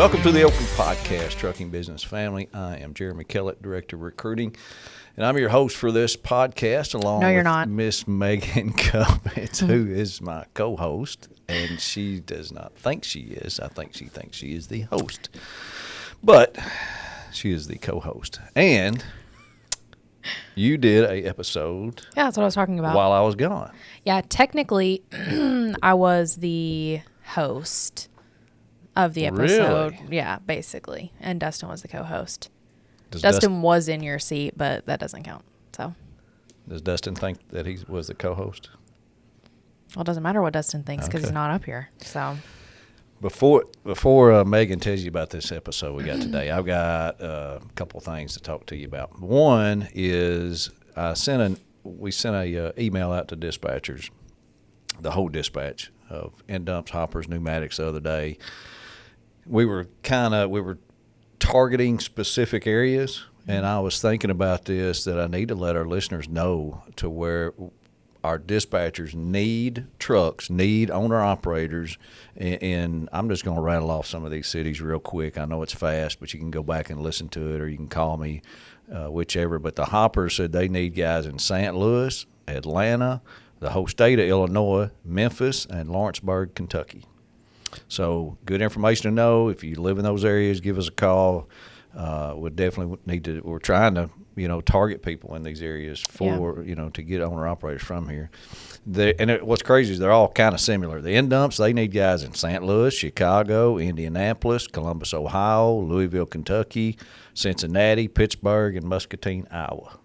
Welcome to the Oakley Podcast, Trucking Business Family. I am Jeremy Kellett, Director of Recruiting, and I'm your host for this podcast along with Miss Megan Cummings, who is my co-host, and she does not think she is. I think she thinks she is the host, but she is the co-host. And you did a episode. Yeah, that's what I was talking about. While I was gone. Yeah, technically, I was the host of the episode. Really? Yeah, basically. And Dustin was the co-host. Dustin Dustin was in your seat, but that doesn't count. So. Does Dustin think that he was the co-host? Well, it doesn't matter what Dustin thinks because he's not up here. So. Before Megan tells you about this episode we got today, I've got a couple of things to talk to you about. One is we sent a email out to dispatchers, the whole dispatch of end dumps, hoppers, pneumatics the other day. We were targeting specific areas, and I was thinking about this, that I need to let our listeners know to where our dispatchers need trucks, need owner-operators, and I'm just going to rattle off some of these cities real quick. I know it's fast, but you can go back and listen to it, or you can call me, whichever. But the hoppers said they need guys in St. Louis, Atlanta, the whole state of Illinois, Memphis, and Lawrenceburg, Kentucky. So good information to know. If you live in those areas, give us a call. We definitely need to. We're trying to, target people in these areas for, to get owner operators from here. What's crazy is they're all kind of similar. The end dumps, they need guys in St. Louis, Chicago, Indianapolis, Columbus, Ohio, Louisville, Kentucky, Cincinnati, Pittsburgh, and Muscatine, Iowa.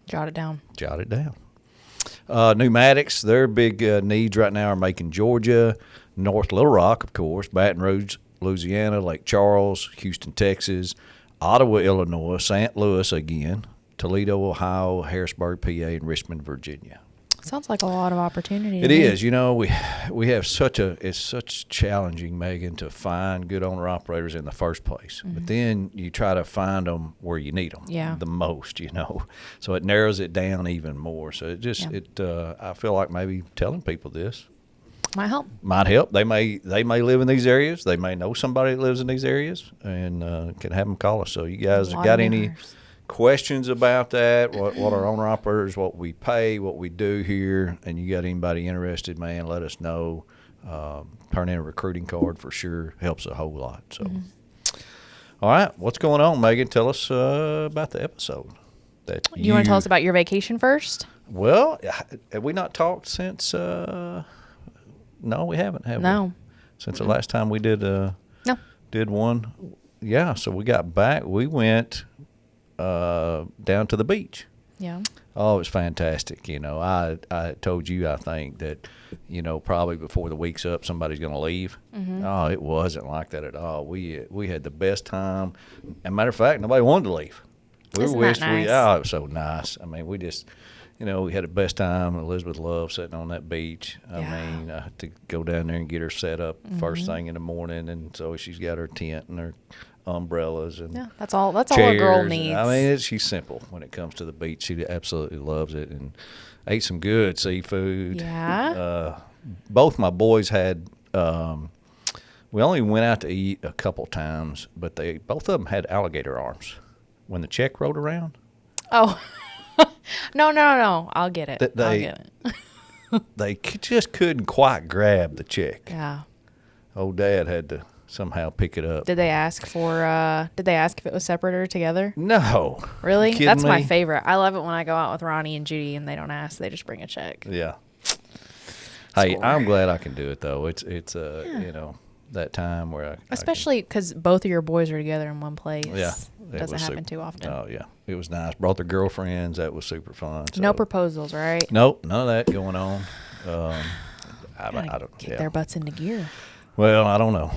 Jot it down. Pneumatics, their big needs right now are Macon, Georgia, North Little Rock, of course, Baton Rouge, Louisiana, Lake Charles, Houston, Texas, Ottawa, Illinois, St. Louis again, Toledo, Ohio, Harrisburg, PA, and Richmond, Virginia. Sounds like a lot of opportunity. It is. We have it's such challenging, Megan, to find good owner operators in the first place. Mm-hmm. But then you try to find them where you need them the most, So it narrows it down even more. So I feel like maybe telling people this might help. They may live in these areas. They may know somebody that lives in these areas, and can have them call us. So you guys have got any questions about that, what our owner operators, what we pay, what we do here, and you got anybody interested, man, let us know. Turn in a recruiting card for sure. Helps a whole lot. So, All right, what's going on, Megan? Tell us about the episode. You want to tell us about your vacation first? Well, have we not talked since? No, we haven't, have we? No. Since the last time we did one. Yeah, so we got back. We went down to the beach. Yeah. Oh, it was fantastic. I told you, I think, that, probably before the week's up, somebody's going to leave. Mm-hmm. Oh, it wasn't like that at all. We had the best time. As a matter of fact, nobody wanted to leave. Isn't that nice? It was so nice. I mean, we just, we had the best time. Elizabeth loved sitting on that beach. I had to go down there and get her set up first thing in the morning, and so she's got her tent and her umbrellas and that's all a chairs. girl needs. I mean, she's simple when it comes to the beach. She absolutely loves it, and ate some good seafood. Both my boys had we only went out to eat a couple times, but both of them had alligator arms when the check rolled around. No, I'll get it. I'll get it. They just couldn't quite grab the check. Yeah. Old Dad had to somehow pick it up. Did they ask if it was separate or together? No. Really? That's my favorite. I love it when I go out with Ronnie and Judy and they don't ask. They just bring a check. Yeah. Hey, I'm glad I can do it, though. It's that time where especially because both of your boys are together in one place. Yeah. It doesn't happen too often. Oh, yeah. It was nice. Brought their girlfriends. That was super fun. So. No proposals, right? Nope. None of that going on. I don't kick their butts into gear. Well, I don't know.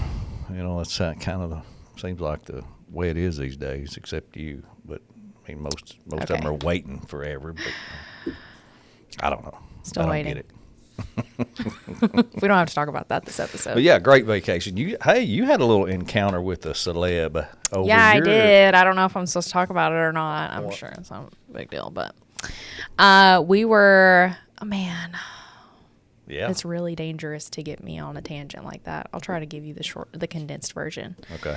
That's kind of seems like the way it is these days, except you. But, I mean, most of them are waiting forever. But I don't know. Still waiting. Get it. We don't have to talk about that this episode. But yeah, great vacation. You had a little encounter with a celeb over I did. I don't know if I'm supposed to talk about it or not. I'm sure it's not a big deal, but we were, Yeah. It's really dangerous to get me on a tangent like that. I'll try to give you the condensed version. Okay.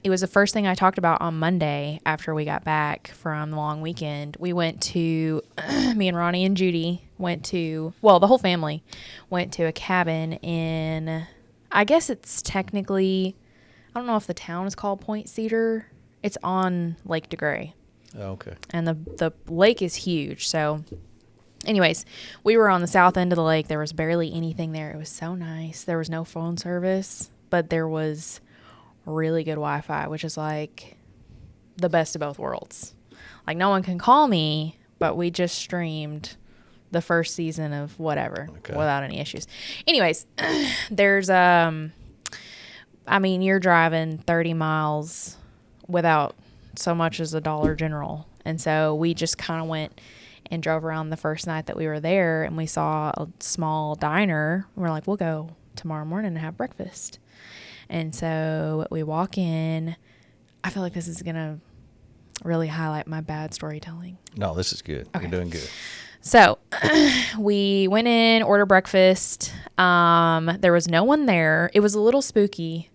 It was the first thing I talked about on Monday after we got back from the long weekend. We went to, me and Ronnie and Judy the whole family went to a cabin in, I guess it's technically, I don't know if the town is called Point Cedar. It's on Lake DeGray. Oh, okay. And the lake is huge. So anyways, we were on the south end of the lake. There was barely anything there. It was so nice. There was no phone service, but there was really good Wi-Fi, which is like the best of both worlds. Like no one can call me, but we just streamed the first season of whatever without any issues. Anyways, there's you're driving 30 miles without so much as a Dollar General. And so we just kind of went and drove around the first night that we were there, and we saw a small diner. We're like, we'll go tomorrow morning and have breakfast. And so we walk in. I feel like this is going to really highlight my bad storytelling. No, this is good. Okay. You're doing good. So we went in, ordered breakfast. There was no one there. It was a little spooky.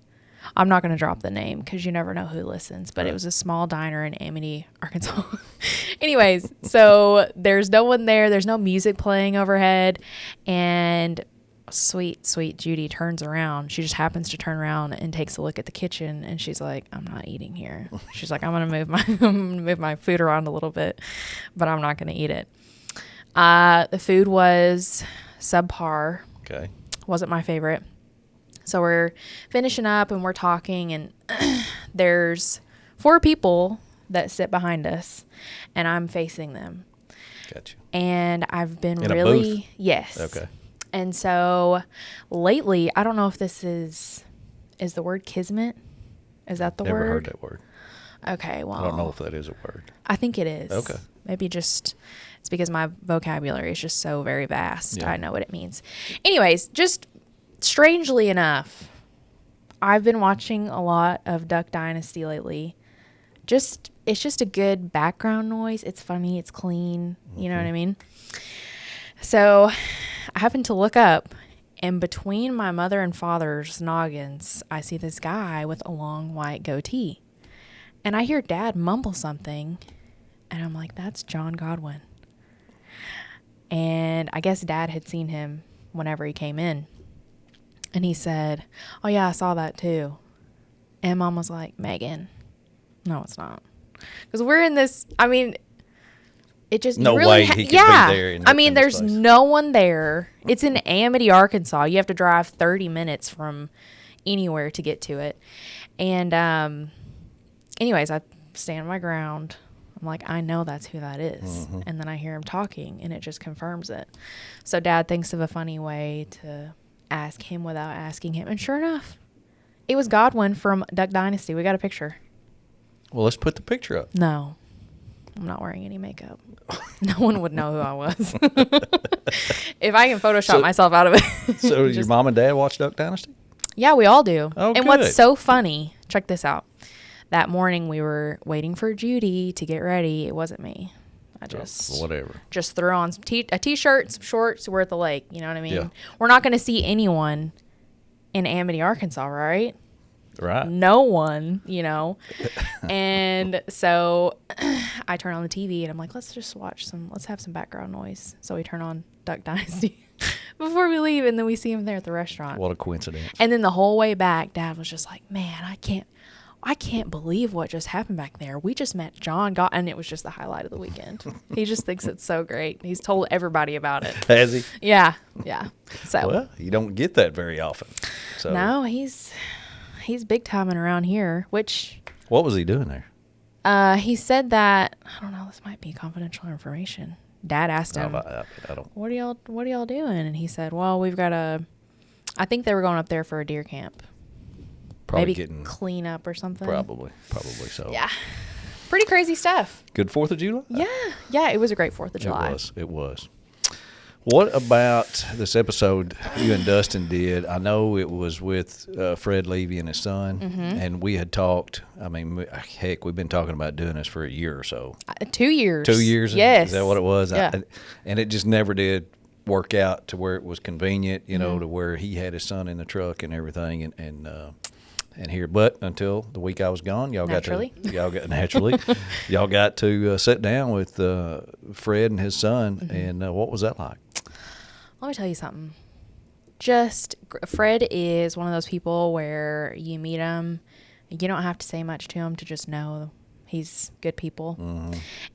I'm not going to drop the name because you never know who listens, but It was a small diner in Amity, Arkansas. Anyways, so there's no one there. There's no music playing overhead. And sweet, sweet Judy turns around. She just happens to turn around and takes a look at the kitchen, and she's like, I'm not eating here. She's like, I'm going to move my food around a little bit, but I'm not going to eat it. The food was subpar. Okay. Wasn't my favorite. So we're finishing up and we're talking, and there's 4 people that sit behind us, and I'm facing them. Gotcha. And I've been In really, a booth? yes. Okay. And so lately, I don't know if this is the word kismet? Is that the word? Never heard that word. Okay, well. I don't know if that is a word. I think it is. Okay. Maybe just, it's because my vocabulary is just so very vast. Yeah. I know what it means. Anyways, just strangely enough, I've been watching a lot of Duck Dynasty lately. It's just a good background noise. It's funny. It's clean. You know what I mean? So I happened to look up, and between my mother and father's noggins, I see this guy with a long white goatee. And I hear Dad mumble something, and I'm like, that's John Godwin. And I guess Dad had seen him whenever he came in. And he said, oh, yeah, I saw that too. And Mom was like, Megan, no, it's not. Because we're in this, it just No really way he could be there. In there's this place. no one there. It's in Amity, Arkansas. You have to drive 30 minutes from anywhere to get to it. And anyways, I stand my ground. I'm like, I know that's who that is. Mm-hmm. And then I hear him talking, and it just confirms it. So Dad thinks of a funny way to ask him without asking him. And sure enough, it was Godwin from Duck Dynasty. We got a picture. Well, let's put the picture up. No, I'm not wearing any makeup. No one would know who I was. If I can Photoshop myself out of it. So your mom and dad watch Duck Dynasty? Yeah, we all do. Oh, and good. what's so funny, check this out. That morning we were waiting for Judy to get ready. It wasn't me. I just whatever. Just threw on a t-shirt, some shorts. We're at the lake. You know what I mean? Yeah. We're not going to see anyone in Amity, Arkansas, right? Right. No one, And so I turn on the TV and I'm like, let's have some background noise. So we turn on Duck Dynasty before we leave, and then we see him there at the restaurant. What a coincidence. And then the whole way back, Dad was just like, man, I can't believe what just happened back there. We just met John and it was just the highlight of the weekend. He just thinks it's so great. He's told everybody about it. Has he? Yeah. So Well, you don't get that very often. So no, he's big timing around here, which what was he doing there? he said that, I don't know, this might be confidential information. Dad asked him, I don't. what are y'all doing? And he said, well, I think they were going up there for a deer camp. Probably Maybe getting clean up or something. Probably so. Yeah. Pretty crazy stuff. Good 4th of July? Yeah, it was a great 4th of July. It was. What about this episode you and Dustin did? I know it was with Fred Levy and his son, and we had talked. Heck, we've been talking about doing this for a year or so. 2 years. 2 years? Yes. Is that what it was? Yeah. And it just never did work out to where it was convenient, you know, to where he had his son in the truck and everything, and here. But until the week I was gone, y'all got to sit down with Fred and his son, and what was that like? Let me tell you something. Fred is one of those people where you meet him, you don't have to say much to him to just know he's good people.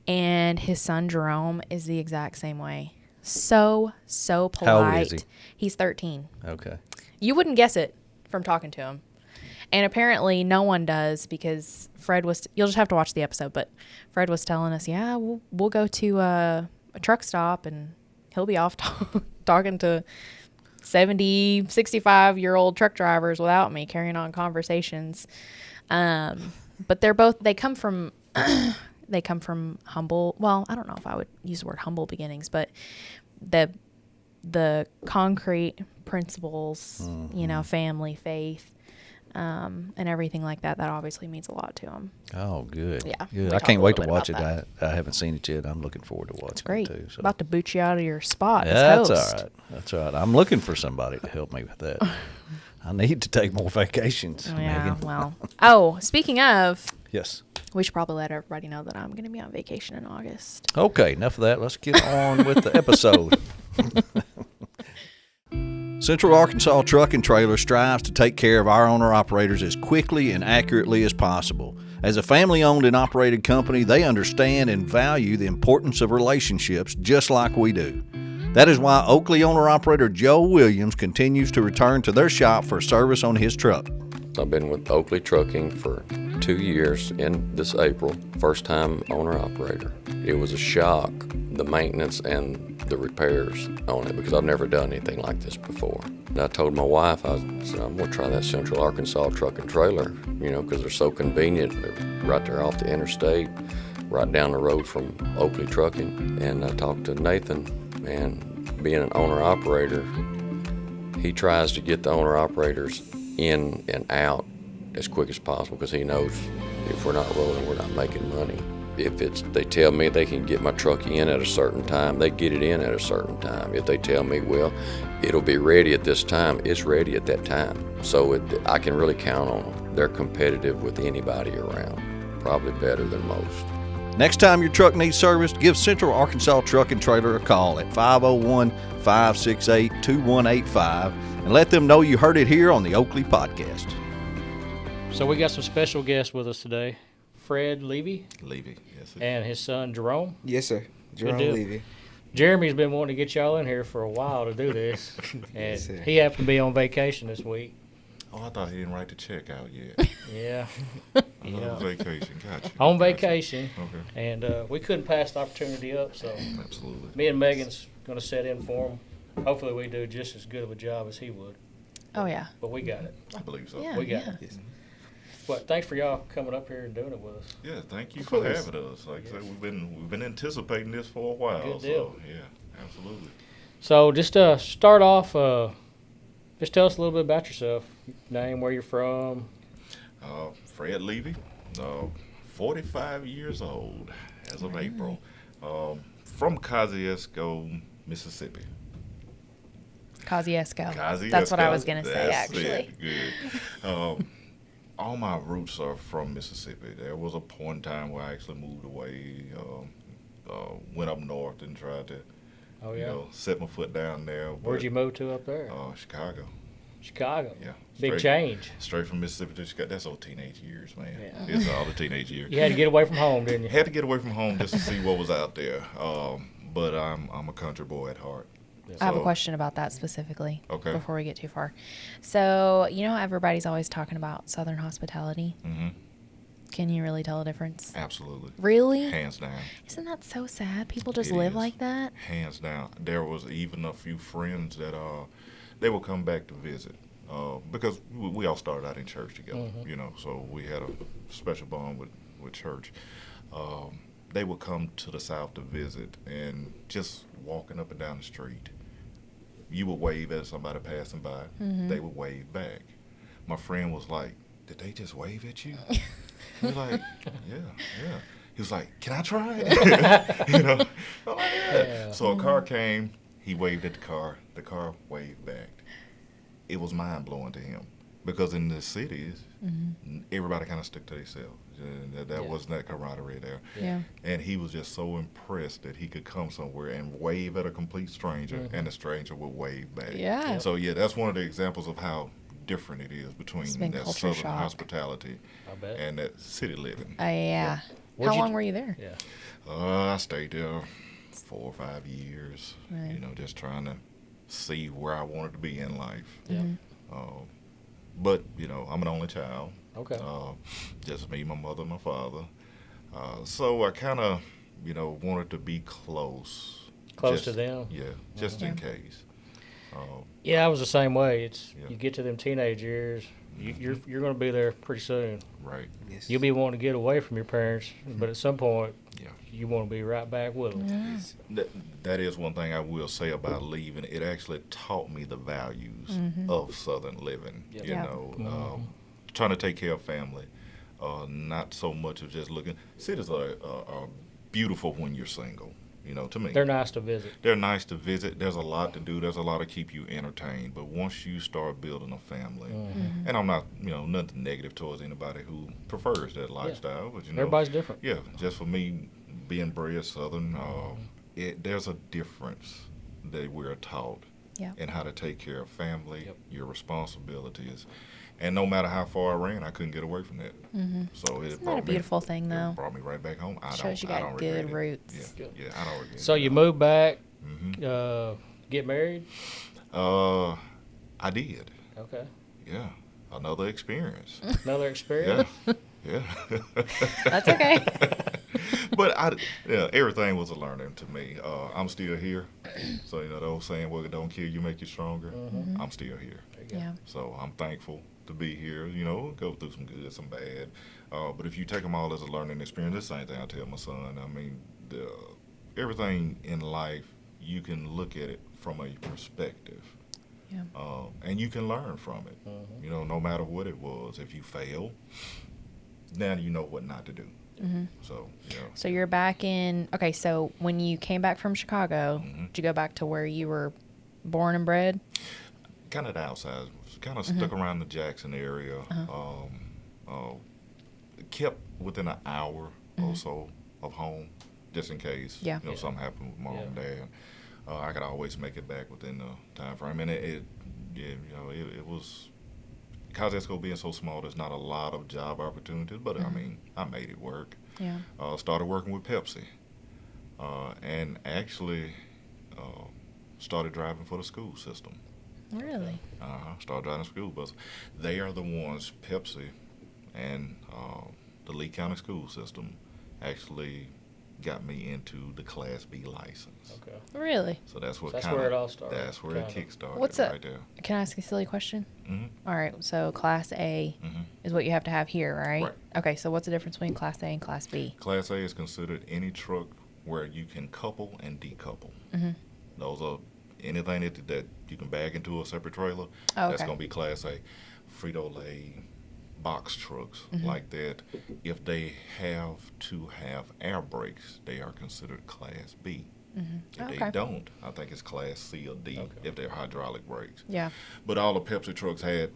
And his son Jerome is the exact same way. So polite. How old is he? He's 13. Okay. You wouldn't guess it from talking to him. And apparently no one does, because Fred was, you'll just have to watch the episode, but Fred was telling us, yeah, we'll go to a truck stop and he'll be off talking to 70, 65-year-old truck drivers without me, carrying on conversations. But they come from humble, well, I don't know if I would use the word humble beginnings, but the concrete principles, you know, family, faith, and everything like that obviously means a lot to him. Oh, good. Yeah. Good. I can't wait to watch it. I haven't seen it yet. I'm looking forward to watching It's great. it too. So. About to boot you out of your spot as That's host. all right. That's all right. I'm looking for somebody to help me with that. I need to take more vacations, Yeah, Megan. well. Oh, speaking of, Yes. we should probably let everybody know that I'm going to be on vacation in August. Okay, enough of that. Let's get on with the episode. Central Arkansas Trucking Trailer strives to take care of our owner-operators as quickly and accurately as possible. As a family-owned and operated company, they understand and value the importance of relationships just like we do. That is why Oakley owner-operator Joe Williams continues to return to their shop for service on his truck. I've been with Oakley Trucking for 2 years in this April, first-time owner-operator. It was a shock, the maintenance and the repairs on it, because I've never done anything like this before. And I told my wife, I said, I'm going to try that Central Arkansas truck and trailer, you know, because they're so convenient. They're right there off the interstate, right down the road from Oakley Trucking. And I talked to Nathan, and being an owner-operator, he tries to get the owner-operators in and out as quick as possible, because he knows if we're not rolling, we're not making money. If they tell me they can get my truck in at a certain time, they get it in at a certain time. If they tell me, well, it'll be ready at this time, it's ready at that time. So I can really count on them. They're competitive with anybody around, probably better than most. Next time your truck needs service, give Central Arkansas Truck and Trailer a call at 501-568-2185 and let them know you heard it here on the Oakley Podcast. So we got some special guests with us today. Fred Levy Levy, yes, sir. and his son Jerome. Yes, sir. Jerome deal. Levy. Jeremy's been wanting to get y'all in here for a while to do this, and Yes, sir. he happened to be on vacation this week. Oh, I thought he didn't write the check out yet. Yeah, I thought it was vacation. Gotcha. on Gotcha. vacation, Okay. and we couldn't pass the opportunity up. So Absolutely. me and Megan's going to set in for him. Hopefully, we do just as good of a job as he would. Oh, yeah. But we got it. I believe so. Yeah. We got it. Yes. But thanks for y'all coming up here and doing it with us. Yeah, thank you Of for course. having us. Like I said, we've been anticipating this for a while. Good deal. So yeah, absolutely. So just to start off, just tell us a little bit about yourself. Name, where you're from. Fred Levy, 45 years old as of April, from Kosciuszko, Mississippi. Kosciuszko. Kosciuszko. That's what I was going to say, That's actually. it. Good. All my roots are from Mississippi. There was a point in time where I actually moved away, went up north and tried to, Oh, yeah. set my foot down there. Where'd you move to up there? Chicago. Chicago. Yeah. Big Straight- change. Straight from Mississippi to Chicago. That's all teenage years, man. Yeah. It's all the teenage years. You had to get away from home, didn't you? Had to get away from home just to see what was out there. But I'm a country boy at heart. I have a So- question about that specifically. Okay. Before we get too far. So, you know how everybody's always talking about Southern hospitality? Mm-hmm. Can you really tell a difference? Absolutely. Really? Hands down. Isn't that so sad? People just It live is. like that? Hands down. There was even a few friends that they would come back to visit because we all started out in church together, so we had a special bond with church. They would come to the South to visit, and just walking up and down the street, you would wave at somebody passing by. They would wave back. My friend was like, "Did they just wave at you?" We're like, yeah. He was like, "Can I try it?" I'm like, yeah. So a car came, He waved at the car. The car waved back. It was mind blowing to him because in the cities, everybody kind of stuck to themselves. That wasn't that camaraderie there. Yeah. And he was just so impressed that he could come somewhere and wave at a complete stranger, and the stranger would wave back. Yeah. So yeah, that's one of the examples of how different it is between It's been that culture southern shock. hospitality I bet. and that city living. Yeah. What'd How you long d- were you there? Yeah. I stayed there 4 or 5 years. Right. You know, just trying to see where I wanted to be in life. Yeah. But you know, I'm an only child. Okay. Just me, my mother, and my father. So I kind of, you know, wanted to be close. Close to them. Yeah, just in case. Yeah, I was the same way. It's Yeah. you get to them teenage years, you're going to be there pretty soon. Right. Yes. You'll be wanting to get away from your parents, but at some point, Yeah. you want to be right back with them. Yes. That is one thing I will say about leaving. It actually taught me the values of Southern living. Yep. You Yeah. know, trying to take care of family, not so much of just looking. Cities are beautiful when you're single. You know, to me, They're nice to visit. they're nice to visit. There's a lot to do. There's a lot to keep you entertained. But once you start building a family, and I'm not, you know, nothing negative towards anybody who prefers that lifestyle, but you know, Everybody's different. yeah, just for me, being bred Southern, there's a difference that we're taught Yeah. in how to take care of family, Yep. your responsibilities, and no matter how far I ran, I couldn't get away from that. So it Isn't brought that a beautiful thing, it though? brought me right back home. Shows you I got don't good regret it. roots. Yeah, yeah, I don't regret it. So you moved back, Mhm. get married? I did. Okay. Yeah, another experience. Another experience? Yeah. That's okay. But everything was a learning to me. I'm still here. So, you know, the old saying, well, don't kill you, make you stronger. I'm still here. There you go. Yeah. So I'm thankful to be here. You know, go through some good, some bad. But if you take them all as a learning experience, the same thing I tell my son. I mean, everything in life, you can look at it from a perspective. Yeah. And you can learn from it. You know, no matter what it was. If you fail, now you know what not to do. So, yeah. So you're back in. Okay, so when you came back from Chicago, did you go back to where you were born and bred? Kind of the outside. Kind of stuck around the Jackson area. Kept within an hour or so of home, just in case. Yeah. You know, something happened with mom and dad. I could always make it back within the time frame, and it was. Cosesco being so small, there's not a lot of job opportunities, but I mean, I made it work. Yeah. Started working with Pepsi, and actually started driving for the school system. Really? Started driving school buses. They are the ones, Pepsi and the Lee County school system, actually got me into the Class B license. Okay. Really? So that's what That's kinda, where it all started, That's where kinda. it kick-started. What's right that? there. Can I ask a silly question? Mhm. All right. So Class A Mhm. is what you have to have here, right? Right. Okay. So what's the difference between Class A and Class B? Class A is considered any truck where you can couple and decouple. Those are anything that you can bag into a separate trailer. Oh, That's okay. going to be Class A. Frito-Lay, box trucks like that, if they have to have air brakes, they are considered Class B. If Okay. they don't, I think it's Class C or D Okay. if they're hydraulic brakes. Yeah. But all the Pepsi trucks had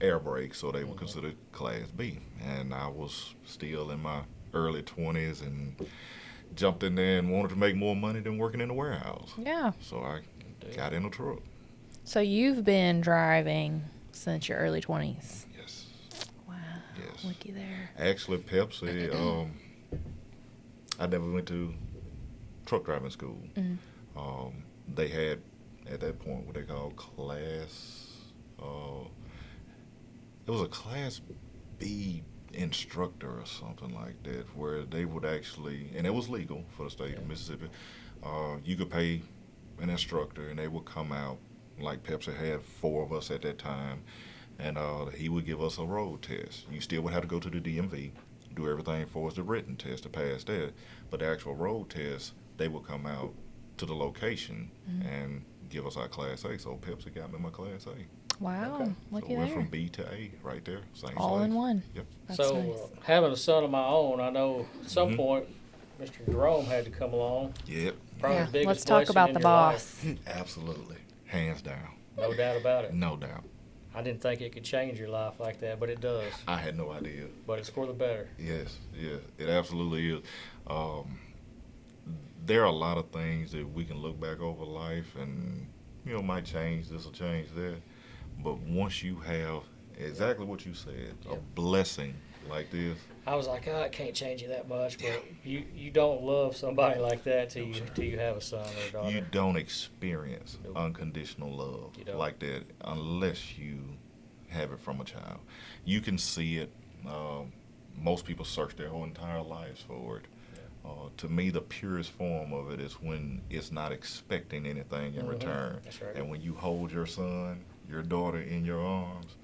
air brakes, so they were considered Class B. And I was still in my early 20s and jumped in there and wanted to make more money than working in the warehouse. Yeah. So I got in a truck. So you've been driving since your early 20s. Yes. Wow. Yes. Looky there. Actually, Pepsi, I never went to truck driving school. They had, at that point, what they call class, it was a Class B instructor or something like that, where they would actually, and it was legal for the state of Mississippi, you could pay an instructor and they would come out, like Pepsi had 4 of us at that time, and he would give us a road test. You still would have to go to the DMV, do everything for us, the written test to pass that, but the actual road test, they would come out to the location and give us our Class A. So Pepsi got me my Class A. Wow. Okay. Looky So went there. from B to A right there. Same All in place. one. Yep. That's So nice. having a son of my own, I know at some Mhm. point Mr. Jerome had to come along. Yep. Probably Yeah, the biggest let's talk blessing about in the your life. boss. Absolutely. Hands down. No doubt about it. No doubt. I didn't think it could change your life like that, but it does. I had no idea. But it's for the better. Yes, it absolutely is. There are a lot of things that we can look back over life and, might change this or change that. But once you have exactly what you said, a blessing like this. I was like, I can't change you that much, but you don't love somebody like that till you have a son or a daughter. You don't experience unconditional love like that unless you have it from a child. You can see it. Most people search their whole entire lives for it. To me, the purest form of it is when it's not expecting anything in return. That's right. And when you hold your son, your daughter in your arms,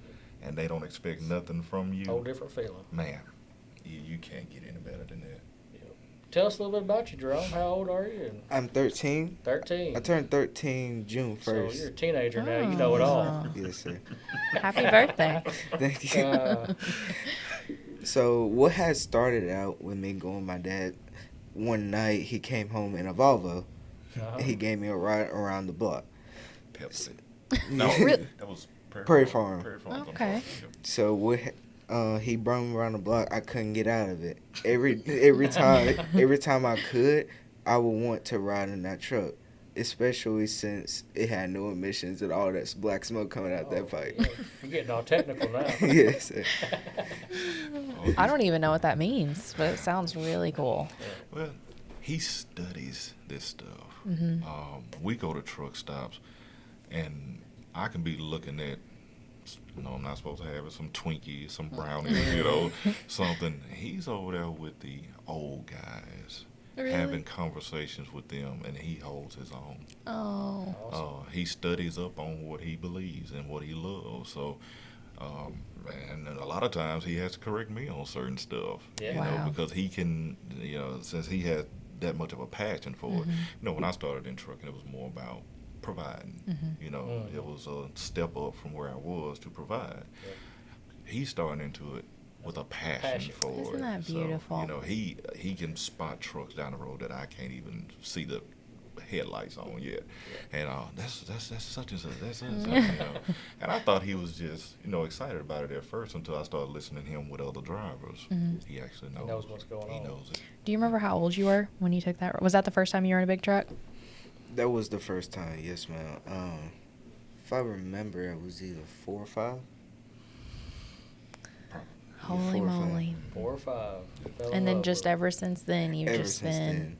and they don't expect nothing from you. Whole different feeling. Man, you can't get any better than that. Tell us a little bit about you, Jerome. How old are you? I'm 13. 13. I turned 13 June 1st. So you're a teenager now. You know it all. Yes, sir. Happy birthday. Thank you. So what had started out with me going with my dad, one night he came home in a Volvo. And he gave me a ride around the block. Pepsi. No, That was Prairie Farm. Prairie Farm. Okay. So what? He brought me around the block. I couldn't get out of it. Every time I could, I would want to ride in that truck, especially since it had no emissions and all that black smoke coming out that pipe. Yeah. You're getting all technical now. Yes. Sir. I don't even know what that means, but it sounds really cool. Well, he studies this stuff. Mm-hmm. We go to truck stops, and I can be looking at, I'm not supposed to have it, some Twinkies, some brownies, something. He's over there with the old guys, Really? having conversations with them, and he holds his own. Oh. Awesome. He studies up on what he believes and what he loves. So, and a lot of times he has to correct me on certain stuff, Yeah. Wow. because he can, since he has that much of a passion for it. When I started in trucking, it was more about providing. It was a step up from where I was to provide. He's starting into it with a passion for it. Isn't that beautiful? So, he can spot trucks down the road that I can't even see the headlights on yet. And that's such and such. That's such and such, And I thought he was just, excited about it at first until I started listening to him with other drivers. He actually knows. He knows what's going on. He knows it. Do you remember how old you were when you took that? Was that the first time you were in a big truck? That was the first time, yes, ma'am. If I remember, it was either 4 or 5. Holy 4 or 5. moly. 4 or 5. Fell in And then love just with it. ever since then, you've Ever just since been. then,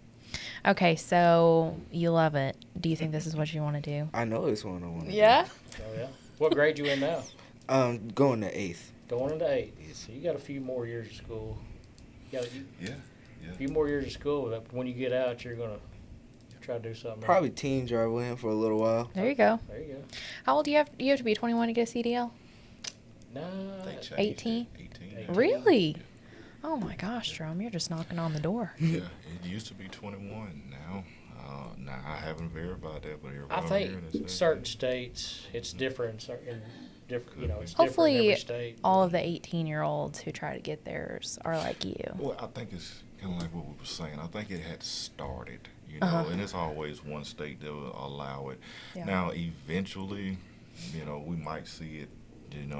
Okay, so you love it. Do you think this is what you want to do? I know it's one I want to do. Oh, yeah. What grade you in now? Going to 8th. Going into 8. So you got a few more years of school. Yeah. A few more years of school. That when you get out, you're going to try to do something. Probably teen driver in for a little while. There you go. There you go. How old do you have? You have to be 21 to get a CDL? Nah. They changed it. 18? 18. Really? Oh my gosh, Jerome, you're just knocking on the door. Yeah, it used to be 21. Now I haven't verified that, but I everybody think I'm hearing is certain states it's different. It's Hopefully, different in every state. all of the 18-year-olds who try to get theirs are like you. Well, I think it's kind of like what we were saying. I think it had started, and it's always one state that will allow it. Yeah. Now, eventually, we might see it,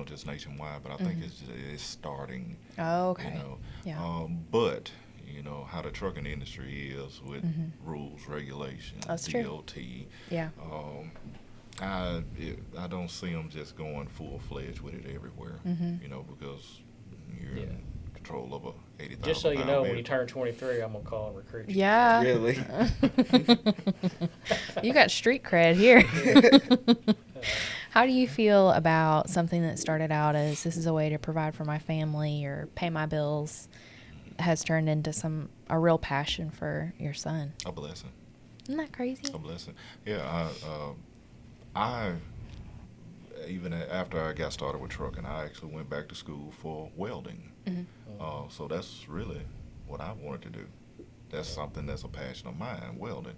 just nationwide, but I think it's starting. Oh, okay. Yeah. But how the trucking industry is with rules, regulations, That's true. DOT. Yeah. I don't see them just going full-fledged with it everywhere, because you're in control of a 80,000 Just so you know, when you vehicle. turn 23, I'm going to call and recruit you. Yeah. Really? You got street cred here. How do you feel about something that started out as this is a way to provide for my family or pay my bills has turned into a real passion for your son? A blessing. Isn't that crazy? A blessing. Yeah, I even after I got started with trucking, I actually went back to school for welding. So that's really what I wanted to do. That's something that's a passion of mine, welding.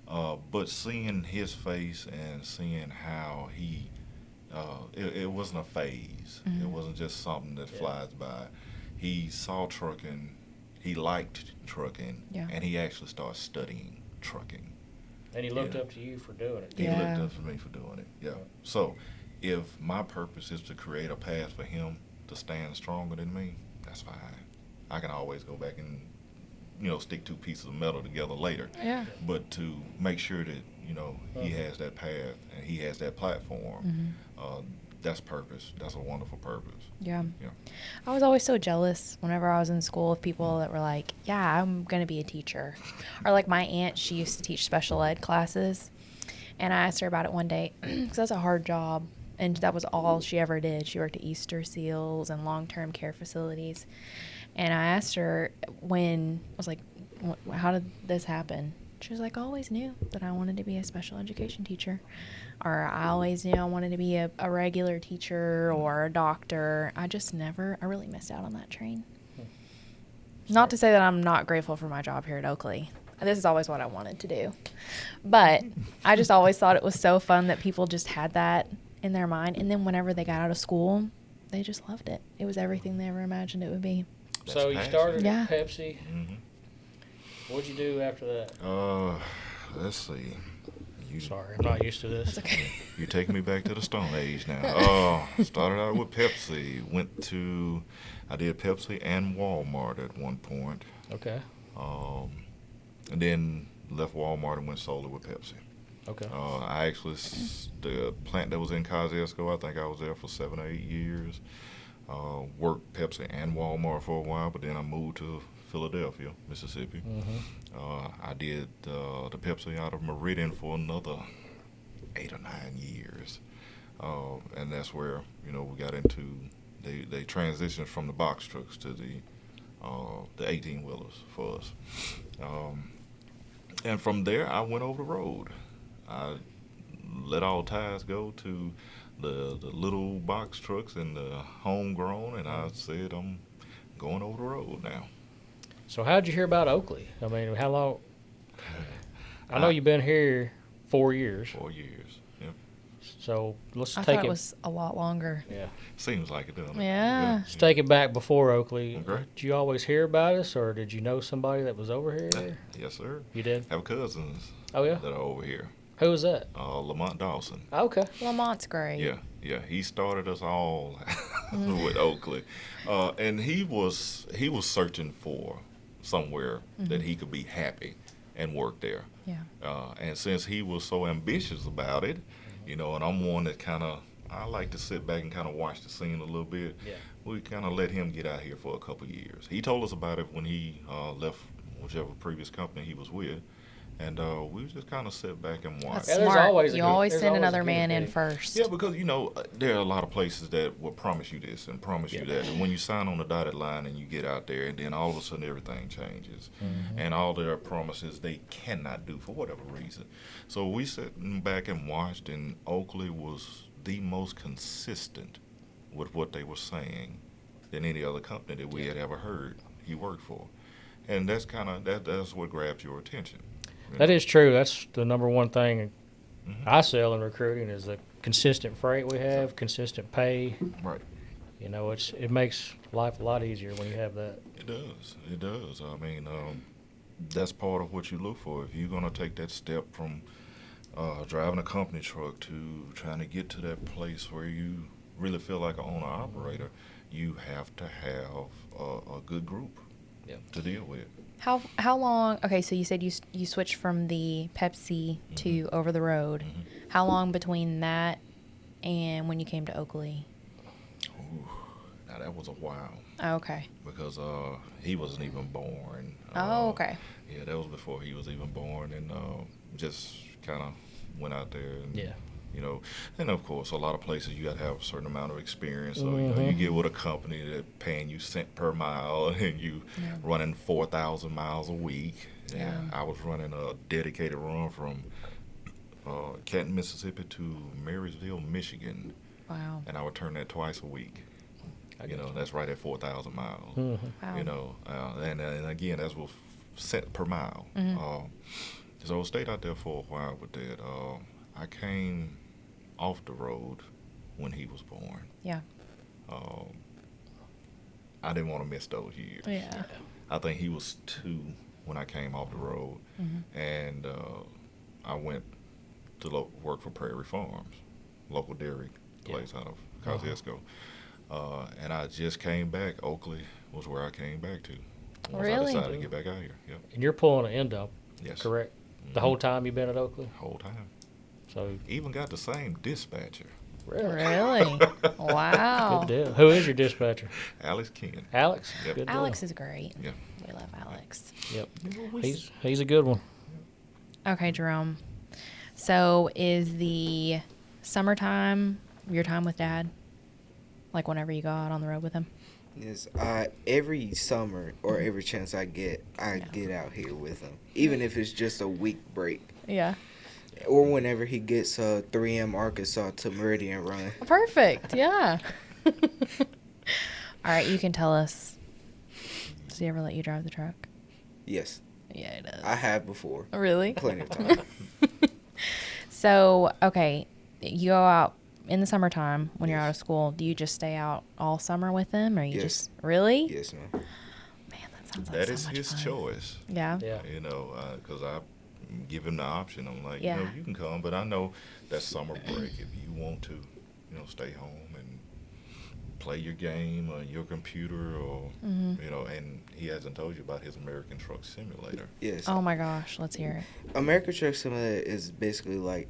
But seeing his face and seeing how he, it wasn't a phase. It wasn't just something that flies by. He saw trucking. he liked trucking, Yeah. and he actually started studying trucking. And he looked Yeah. up to you for doing it. He Yeah. looked up to me for doing it. Yeah. So, if my purpose is to create a path for him to stand stronger than me, that's fine. I can always go back and, stick two pieces of metal together later. Yeah. But to make sure that, he has that path and he has that platform, that's purpose. That's a wonderful purpose. Yeah. Yeah. I was always so jealous whenever I was in school of people that were like, yeah, I'm going to be a teacher. Or like my aunt, she used to teach special ed classes. And I asked her about it one day because that's a hard job. And that was all she ever did. She worked at Easter Seals and long-term care facilities. And I asked her I was like, how did this happen? She was like, I always knew that I wanted to be a special education teacher. Or I always knew I wanted to be a regular teacher or a doctor. I really missed out on that train. Not to say that I'm not grateful for my job here at Oakley. This is always what I wanted to do. But I just always thought it was so fun that people just had that in their mind. And then whenever they got out of school, they just loved it. It was everything they ever imagined it would be. So you passion. started Yeah. at Pepsi. Mm-hmm. What'd you do after that? Let's see. Sorry, I'm not used to this. That's okay. You're taking me back to the Stone Age now. Started out with Pepsi. I did Pepsi and Walmart at one point. Okay. And then left Walmart and went solely with Pepsi. Okay. I actually, the plant that was in Kosciuszko, I think I was there for 7 or 8 years. Worked Pepsi and Walmart for a while, but then I moved to Philadelphia, Mississippi. I did the Pepsi out of Meridian for another 8 or 9 years. And that's where, we got into, they transitioned from the box trucks to the 18-wheelers for us. And from there, I went over the road. I let all ties go to the little box trucks and the homegrown, and I said, I'm going over the road now. So how'd you hear about Oakley? I mean, how long? I know you've been here 4 years. 4 years, yeah. So let's I take thought it. it was a lot longer. Yeah. Seems like it, doesn't it? Yeah. Let's take it back before Oakley. Okay. Did you always hear about us, or did you know somebody that was over here? Yes, sir. You did? Have cousins Oh, yeah? that are over here. Who was that? Lamont Dawson. Okay. Lamont's great. Yeah. He started us all with Oakley, and he was searching for somewhere that he could be happy and work there. Yeah. And since he was so ambitious about it, and I'm one that I like to sit back and kind of watch the scene a little bit. Yeah. We kind of let him get out here for a couple of years. He told us about it when he left whichever previous company he was with. And we just kind of sit back and watch. That's Yeah, there's smart. always a You good- always there's send always a another good man in debate. first. Yeah, because there are a lot of places that will promise you this and promise you Yeah. that, and when you sign on the dotted line and you get out there, and then all of a sudden everything changes, and all their promises they cannot do for whatever reason. So we sat back and watched, and Oakley was the most consistent with what they were saying than any other company that we had ever heard he worked for, and that's that's what grabs your attention. That is true. That's the number one thing Mm-hmm. I sell in recruiting is the consistent freight we have, consistent pay. Right. It makes life a lot easier when you have that. It does. I mean, that's part of what you look for. If you're going to take that step from driving a company truck to trying to get to that place where you really feel like an owner-operator, you have to have a good group to deal with. How long? Okay, so you said you switched from the Pepsi to over the road. How long between that and when you came to Oakley? Ooh, now that was a while Oh, okay. because he wasn't even born. Oh, okay. Yeah, that was before he was even born, and just kind of went out there and Yeah. And of course, a lot of places you got to have a certain amount of experience. So you get with a company that paying you cent per mile, and you running 4,000 miles a week. Yeah. I was running a dedicated run from Canton, Mississippi to Marysville, Michigan, Wow. and I would turn that twice a week. That's right at 4,000 miles. Wow. And again, that's what cent per mile. So I stayed out there for a while with that. I came off the road when he was born. Yeah. I didn't want to miss those years. Yeah. I think he was 2 when I came off the road, and I went to work for Prairie Farms, local dairy place out of Kosciuszko. And I just came back. Oakley was where I came back to. Once Really? I decided to get back out here. Yep. And you're pulling an end up, Yes. correct? The whole time you've been at Oakley? Whole time. So Even got the same dispatcher, Really? Wow. good deal. Who is your dispatcher? Alex King. Alex? Yep. Good deal. Alex is great. Yeah. We love Alex. Yep. He's a good one. Okay, Jerome. So is the summertime your time with Dad? Like whenever you go out on the road with him? Yes, every summer or every chance I get out here with him, even if it's just a week break, Yeah. or whenever he gets 3M Arkansas to Meridian run. Perfect. Yeah. All right, you can tell us. Does he ever let you drive the truck? Yes, Yeah, he does. I have before, Really? plenty of time. So, okay, you go out in the summertime when you're out of school. Do you just stay out all summer with him, or you Yes. just really? Yes, ma'am. Man, that sounds like That so is much his fun. choice. Yeah. Yeah. You know, because I give him the option. I'm like, Yeah. you can come, but I know that summer break, if you want to, stay home and play your game or your computer or, and he hasn't told you about his American Truck Simulator. Yes. Oh my gosh, let's hear it. American Truck Simulator is basically like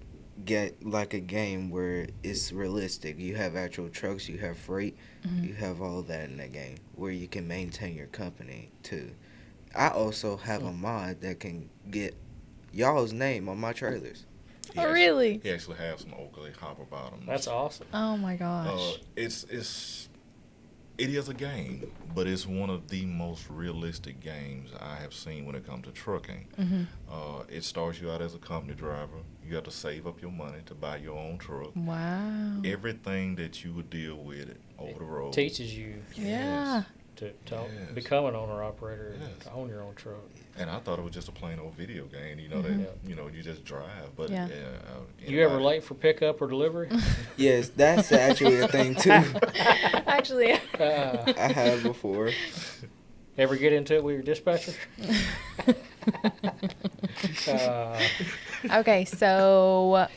a game where it's realistic. You have actual trucks, you have freight, you have all that in that game where you can maintain your company too. I also have a mod that can get y'all's name on my trailers. He Oh, actually- really? He actually has some Oakley hopper bottoms. That's awesome. Oh my gosh. It is a game, but it's one of the most realistic games I have seen when it comes to trucking. It starts you out as a company driver. You have to save up your money to buy your own truck. Wow. Everything that you would deal with over the road. Teaches you Yeah. to Yes. become an owner operator, Yes. to own your own truck. And I thought it was just a plain old video game, that you just drive. But Yeah. You ever anybody- late for pickup or delivery? Yes, that's actually a thing too. Actually, I have before. Ever get into it with your dispatcher? okay, so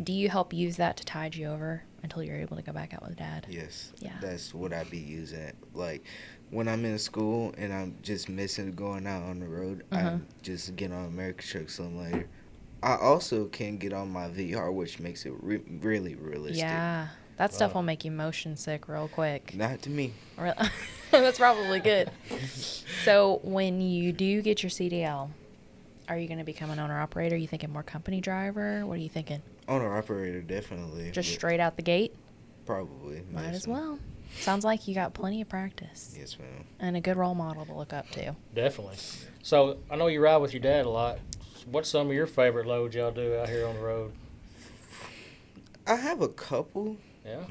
do you help use that to tide you over until you're able to go back out with Dad? Yes. Yeah. That's what I be using. Like when I'm in school and I'm just missing going out on the road, I just get on American Truck Simulator. I also can get on my VR, which makes it really realistic. Yeah. That stuff will make you motion sick real quick. Not to me. That's probably good. So when you do get your CDL, are you going to become an owner-operator? You thinking more company driver? What are you thinking? Owner operator, definitely. Just but straight out the gate? Probably. Might yes, as ma'am. well. Sounds like you got plenty of practice. Yes, ma'am. And a good role model to look up to. Definitely. So I know you ride with your dad a lot. What's some of your favorite loads y'all do out here on the road? I have a couple, Yeah.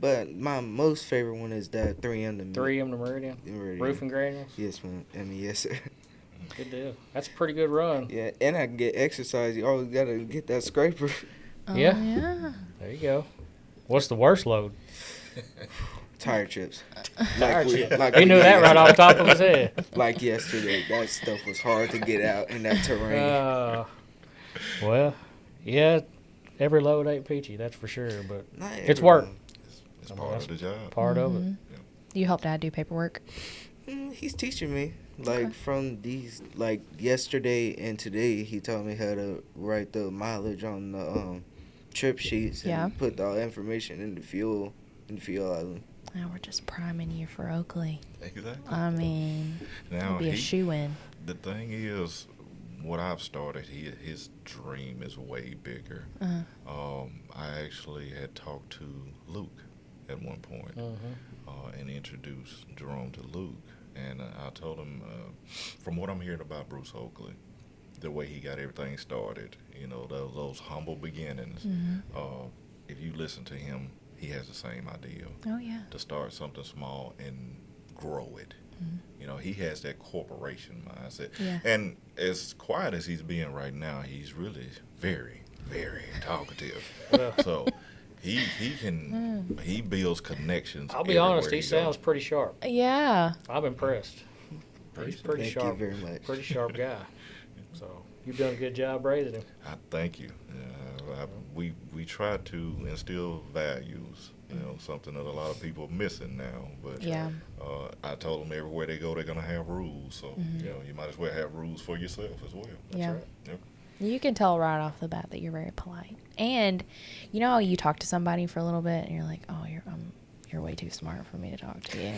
but my most favorite one is that 3M to 3M to Meridian? Meridian. Roofing granules? Yes, ma'am. Yes, sir. Good deal. That's a pretty good run. Yeah, and I can get exercise. You always got to get that scraper. Oh, Yeah. yeah. There you go. What's the worst load? Tire chips. Tire we- chips. like He we knew did that right off the top of his head. Like yesterday, that stuff was hard to get out in that terrain. Well, yeah, every load ain't peachy, that's for sure, but Not it's work. everyone. It's part of the job. Part of Mm-hmm. it. Do you help Dad do paperwork? He's teaching me. Like from these, like yesterday and today, he taught me how to write the mileage on the trip sheets and Yeah. put the information in the fuel island. Now we're just priming you for Oakley. Exactly. I mean, Now, be a shoe-in. the thing is, what I've started, his dream is way bigger. I actually had talked to Luke at one point and introduced Jerome to Luke. And I told him, from what I'm hearing about Bruce Oakley, the way he got everything started, those humble beginnings, if you listen to him, he has the same idea. Oh, yeah. To start something small and grow it. He has that corporation mindset. Yeah. And as quiet as he's being right now, he's really very, very talkative. So he builds connections. I'll be honest, everywhere he he sounds goes. pretty sharp. Yeah. I'm impressed. He's pretty Thank sharp. you very much. Pretty sharp guy. So you've done a good job raising him. I thank you. We try to instill values. Something that a lot of people are missing now. But Yeah. I told them everywhere they go, they're gonna have rules. So you might as well have rules for yourself as well. Yeah. Right. Yep. You can tell right off the bat that you're very polite. And how you talk to somebody for a little bit and you're like, oh, you're way too smart for me to talk to you.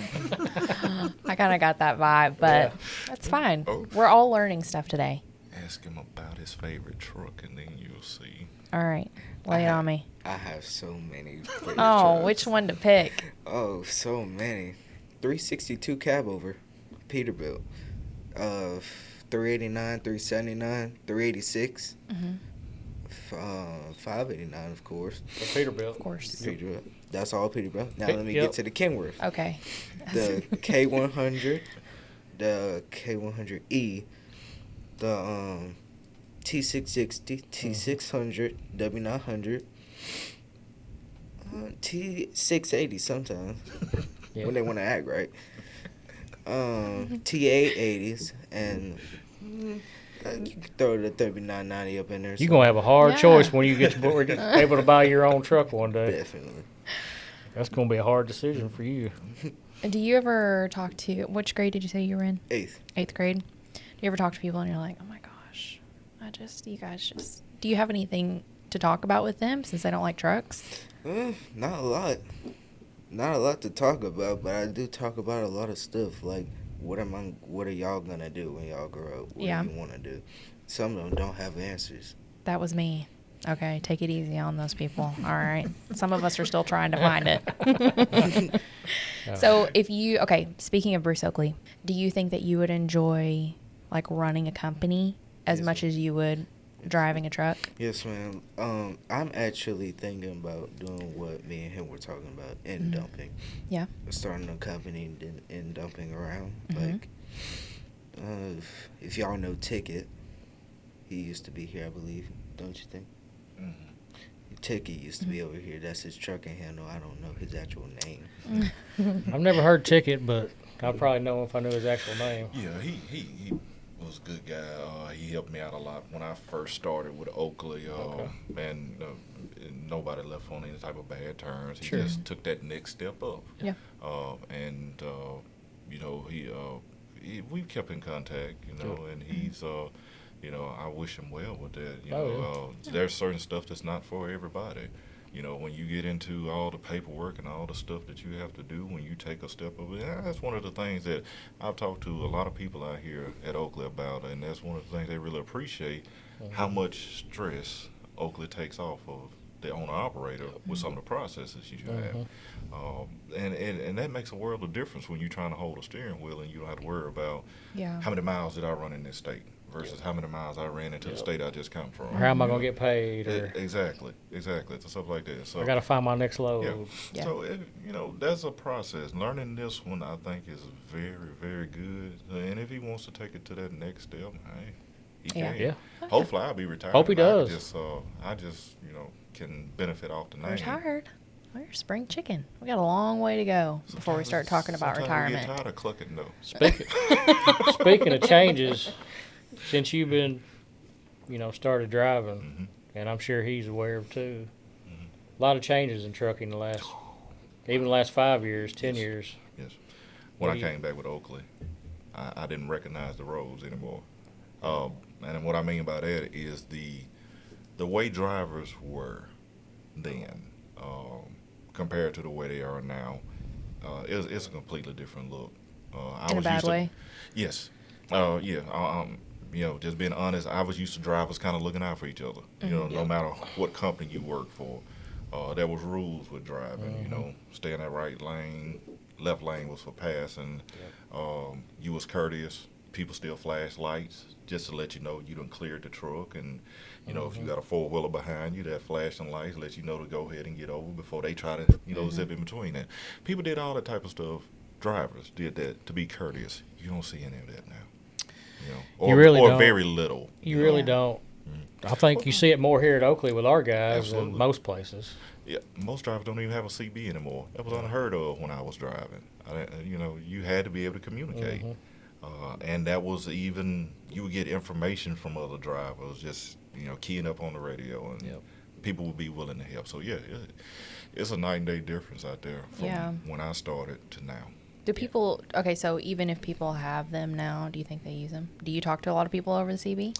I kind of got that vibe, but that's fine. Oh. We're all learning stuff today. Ask him about his favorite truck, and then you'll see. All right. Lay it on me. I have so many. favorite Oh, trucks. which one to pick? Oh, so many. 362 cab over, Peterbilt. 389, 379, 386. 589, of course. The Peterbilt. Of course. Peterbilt. That's all Peterbilt. Now Hey, let me yep. get to the Kenworth. Okay. The K100, the K100E, the T660, T600, W900, T680 sometimes Yeah. when they want to act right. T880s, and you can throw the 3990 up in there. You're going to have a hard Yeah. choice when you get able to buy your own truck one day. Definitely. That's going to be a hard decision for you. Do you ever talk to, which grade did you say you were in? 8th. 8th grade? Do you ever talk to people and you're like, oh my gosh, do you have anything to talk about with them since they don't like trucks? Not a lot. Not a lot to talk about, but I do talk about a lot of stuff. Like, what are y'all gonna do when y'all grow up? What Yeah. do you want to do? Some of them don't have answers. That was me. Okay, take it easy on those people. All right. Some of us are still trying to find it. So speaking of Bruce Oakley, do you think that you would enjoy like running a company as Yes, much ma'am. as you would driving a truck? Yes, ma'am. I'm actually thinking about doing what me and him were talking about in dumping. Yeah. Starting a company and dumping around. Mhm. Like, if y'all know Ticket, he used to be here, I believe. Don't you think? Ticket used to be over here. That's his trucking handle. I don't know his actual name. I've never heard Ticket, but I'd probably know him if I knew his actual name. Yeah, he was a good guy. He helped me out a lot when I first started with Oakley. And nobody left on any type of bad terms. He just took that next step up. Yeah. We kept in contact, and he's, I wish him well with that. There's certain stuff that's not for everybody. When you get into all the paperwork and all the stuff that you have to do when you take a step of it, that's one of the things that I've talked to a lot of people out here at Oakley about, and that's one of the things they really appreciate, how much stress Oakley takes off of the owner-operator with some of the processes you have. And that makes a world of difference when you're trying to hold a steering wheel and you don't have to worry about how many miles did I run in this state versus how many miles I ran into the state I just come from. Or how am I going to get paid? Or Exactly. So stuff like that. So I got to find my next load. Yeah. So, that's a process. Learning this one, I think, is very, very good. And if he wants to take it to that next step, hey, he can. Yeah. Hopefully, I'll be retired. Hope he does. I just, can benefit off the name. Retired? Well, you're spring chicken. We got a long way to go before we start talking about Sometimes retirement. We get tired of clucking, though. Speaking of changes, since you've been, started driving, and I'm sure he's aware of too, a lot of changes in trucking the last 5 years, 10 years. Yes. When I came back with Oakley, I didn't recognize the roads anymore. And what I mean by that is the way drivers were then compared to the way they are now, it's a completely different look. In a bad way? Yes. Just being honest, I was used to drivers kind of looking out for each other. No matter what company you work for, there was rules with driving. Stay in that right lane. Left lane was for passing. You was courteous. People still flash lights just to let you know you done cleared the truck. And if you got a four-wheeler behind you, that flashing lights let you know to go ahead and get over before they try to zip in between that. People did all that type of stuff. Drivers did that to be courteous. You don't see any of that now. You really don't. Very little. You really don't. I think you see it more here at Oakley with our guys Absolutely. than most places. Yeah, most drivers don't even have a CB anymore. That was unheard of when I was driving. You had to be able to communicate. And that was even, you would get information from other drivers, just, keying up on the radio, and Yep. people would be willing to help. So, yeah, it's a night and day difference out there from Yeah. when I started to now. Do people, okay, so even if people have them now, do you think they use them? Do you talk to a lot of people over the CB?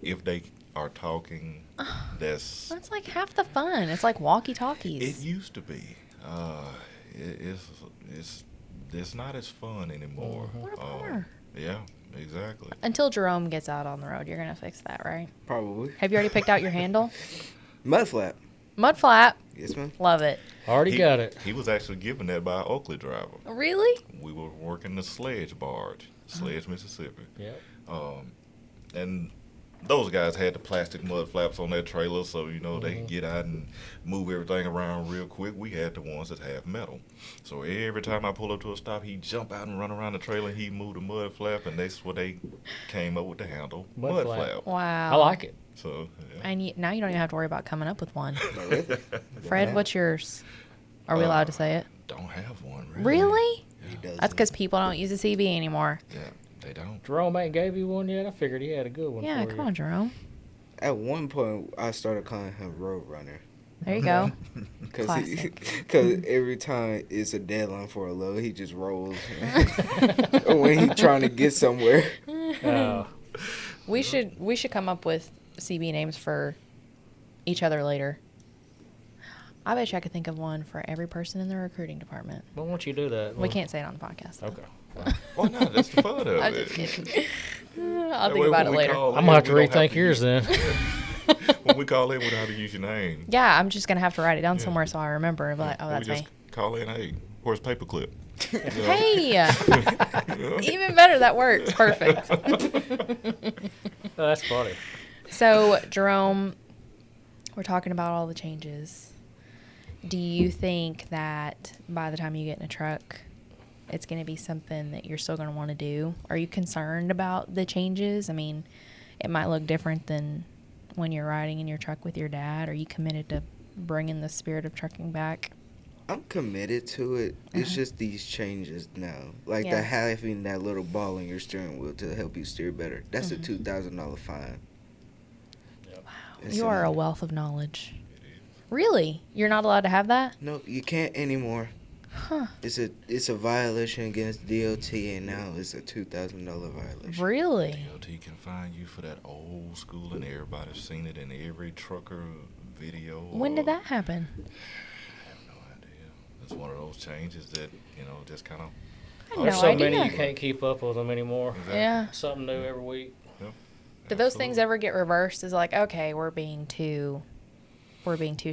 If they are talking, that's like half the fun. It's like walkie-talkies. it used to be. It's not as fun anymore. What a bummer. Yeah, exactly. Until Jerome gets out on the road, you're going to fix that, right? Probably. Have you already picked out your handle? Mud flap. Mud flap. Yes, ma'am. Love it. Already got it. He was actually given that by an Oakley driver. Really? We were working the sledge barge, Sledge, Mississippi. Yep. And those guys had the plastic mud flaps on their trailer, so they could get out and move everything around real quick. We had the ones that have metal, so every time I pull up to a stop, he'd jump out and run around the trailer. He'd move the mud flap, and that's what they came up with the handle, Mud mud flap. flap. Wow. I like it. So yeah. And now you don't even have to worry about coming up with one. Really? Fred, what's yours? Are we allowed to say it? Don't have one really. Really? He does. That's because people don't use a CB anymore. Yeah, they don't. Jerome ain't gave you one yet. I figured he had a good one. Yeah, for come you. on, Jerome. At one point, I started calling him Road Runner. There you go. Because Classic. every time it's a deadline for a load, he just rolls when he's trying to get somewhere. Oh, We should come up with CB names for each other later. I bet you I could think of one for every person in the recruiting department. why won't you do that? We can't say it on the podcast. Though. Okay. Why not? That's the fun of I'm it. just kidding. I'll That think way about it when we later. call I'm in, gonna have to we don't rethink yours use- then. When we call in, we don't have to use your name. Yeah, I'm just gonna have to write it down Yeah. somewhere so I remember. Like, oh, We that's just me. call in, hey, where's Paperclip? Hey, even better. That works. Perfect. Oh, that's funny. So, Jerome, we're talking about all the changes. Do you think that by the time you get in a truck, it's going to be something that you're still going to want to do? Are you concerned about the changes? I mean, it might look different than when you're riding in your truck with your dad. Are you committed to bringing the spirit of trucking back? I'm committed to it. It's just these changes now. Like Yeah. the having that little ball in your steering wheel to help you steer better. That's a $2,000 fine. It's You are a wealth of knowledge. Really? You're not allowed to have that? No, you can't anymore. Huh. It's a violation against DOT, and now it's a $2,000 violation. Really? DOT can find you for that old school, and everybody's seen it in every trucker video. When did that happen? I have no idea. It's one of those changes that, just kind of. I had There's no so idea. many you can't keep up with them anymore. Yeah. Something new every week. Do those things ever get reversed? Is like, okay, we're being too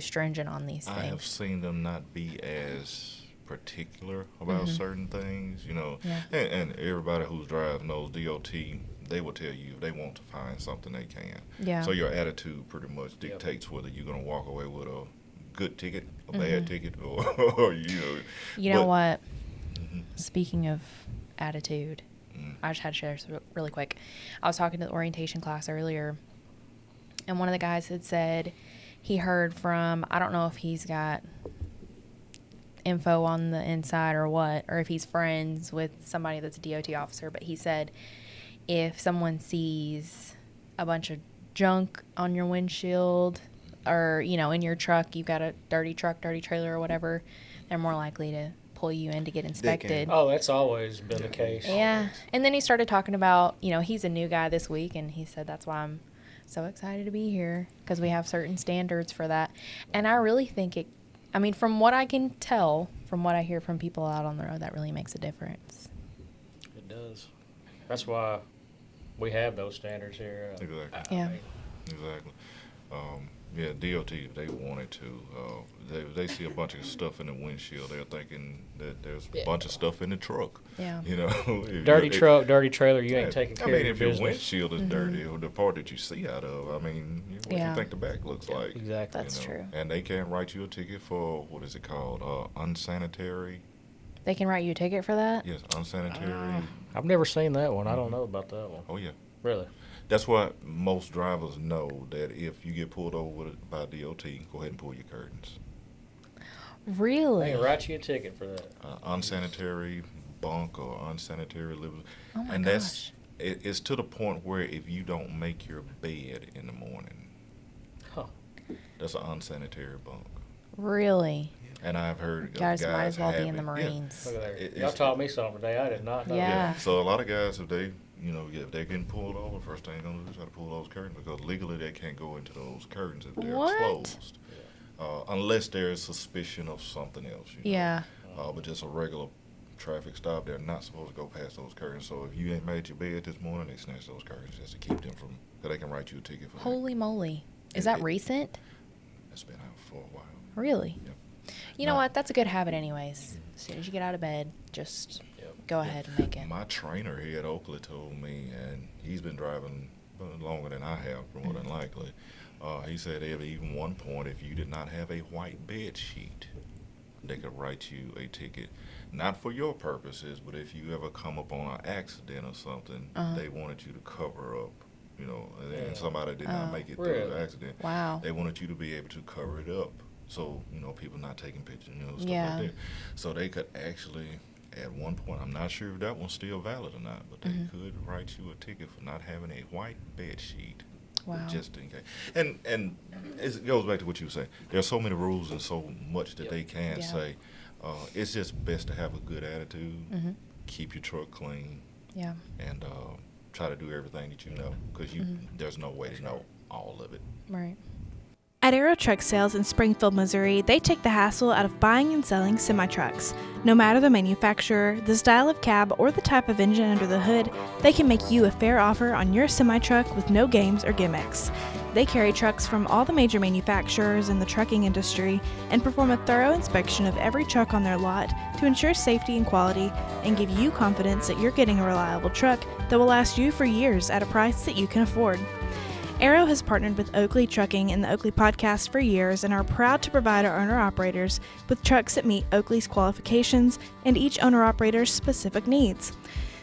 stringent on these I have things. seen them not be as particular about certain things, Yeah. and everybody who's driving knows DOT, they will tell you if they want to find something they can. Yeah. So your attitude pretty much dictates whether you're going to walk away with a good ticket, a bad ticket, or You know but- what? Speaking of attitude, I just had to share this really quick. I was talking to the orientation class earlier, and one of the guys had said he heard from, I don't know if he's got info on the inside or what, or if he's friends with somebody that's a DOT officer, but he said if someone sees a bunch of junk on your windshield or, in your truck, you've got a dirty truck, dirty trailer or whatever, they're more likely to pull you in to get inspected. Oh, that's always been the case. Yeah. And then he started talking about, he's a new guy this week, and he said that's why I'm so excited to be here, because we have certain standards for that. And I really think from what I can tell, from what I hear from people out on the road, that really makes a difference. It does. That's why we have those standards here. Exactly. Yeah. Exactly. DOT, if they wanted to, they see a bunch of stuff in the windshield, they're thinking that there's a bunch of stuff in the truck. Yeah. If Dirty you're- truck, dirty trailer, you ain't Yeah, taking care of your if your business. windshield is dirty, or the part that you see out of, what Yeah. you think the back looks like? Exactly. That's true. And they can't write you a ticket for, what is it called, unsanitary? They can write you a ticket for that? Yes, unsanitary. I've never seen that one. I don't know about that one. Oh, yeah. Really? That's why most drivers know that if you get pulled over by DOT, go ahead and pull your curtains. Really? They can write you a ticket for that. Unsanitary bunk or unsanitary living. Oh my And gosh. it's to the point where if you don't make your bed in the morning, Huh. that's an unsanitary bunk. Really? And I've heard of Guys might as well be in the having- yeah. Marines. Look at there. It- Y'all it's- taught me something today. I did not know. Yeah. So a lot of guys, if they, if they're getting pulled over, first thing they're gonna do is try to pull those curtains because legally they can't go into those curtains if they're What? closed, unless there is suspicion of something else. Yeah. But just a regular traffic stop, they're not supposed to go past those curtains. So if you ain't made your bed this morning, they snatch those curtains just to keep them from, because they can write you a ticket for that. Holy moly. Is It- that it- recent? It's been out for a while. Really? Yep. You know Nah. what? That's a good habit anyways. As soon as you get out of bed, just go ahead and make it. My trainer here at Oakley told me, and he's been driving longer than I have, more than likely. He said at even one point, if you did not have a white bed sheet, they could write you a ticket. Not for your purposes, but if you ever come up on an accident or something, they wanted you to cover up, and somebody did not make it through the Really? accident. Wow. They wanted you to be able to cover it up. So, people not taking pictures, stuff Yeah. like that. So they could actually, at one point, I'm not sure if that one's still valid or not, but they could write you a ticket for not having a white bed sheet. Wow. Just in case. And it goes back to what you say. There's so many rules and so much that they can Yeah. say. It's just best to have a good attitude, keep your truck clean, Yeah. and try to do everything that you know, because there's no way to know all of it. Right. At Aero Truck Sales in Springfield, Missouri, they take the hassle out of buying and selling semi-trucks. No matter the manufacturer, the style of cab, or the type of engine under the hood, they can make you a fair offer on your semi-truck with no games or gimmicks. They carry trucks from all the major manufacturers in the trucking industry and perform a thorough inspection of every truck on their lot to ensure safety and quality and give you confidence that you're getting a reliable truck that will last you for years at a price that you can afford. Aero has partnered with Oakley Trucking and the Oakley Podcast for years and are proud to provide our owner-operators with trucks that meet Oakley's qualifications and each owner-operator's specific needs.